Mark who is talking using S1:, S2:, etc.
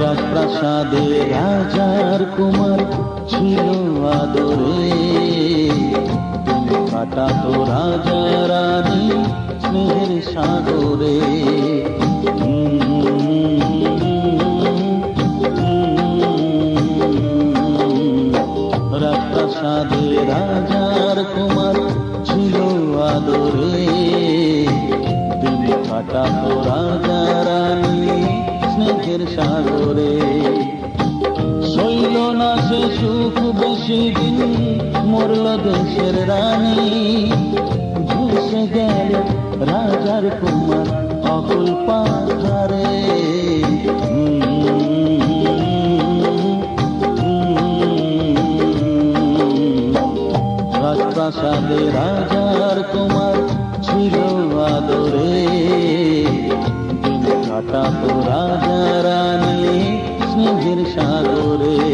S1: রাজপ্রাসাদে রাজার কুমার ছিল আদরে, দিন কাটাতো রাজা রানী স্নেহের সাগরে। রাজপ্রাসাদে রাজার কুমার ছিল আদরে, দিন কাটাতো রাজা রানী স্নেহের সাগরে। সইল না সে সুখ বেশি দিন, মরল দেশের রানী, ভেসে গেল রাজার কুমার অকুল পাথারে। রাজপ্রাসাদে রাজার কুমার ছিল আদরে, দিন কাটাতো রাজা রানী স্নেহের সাগরে।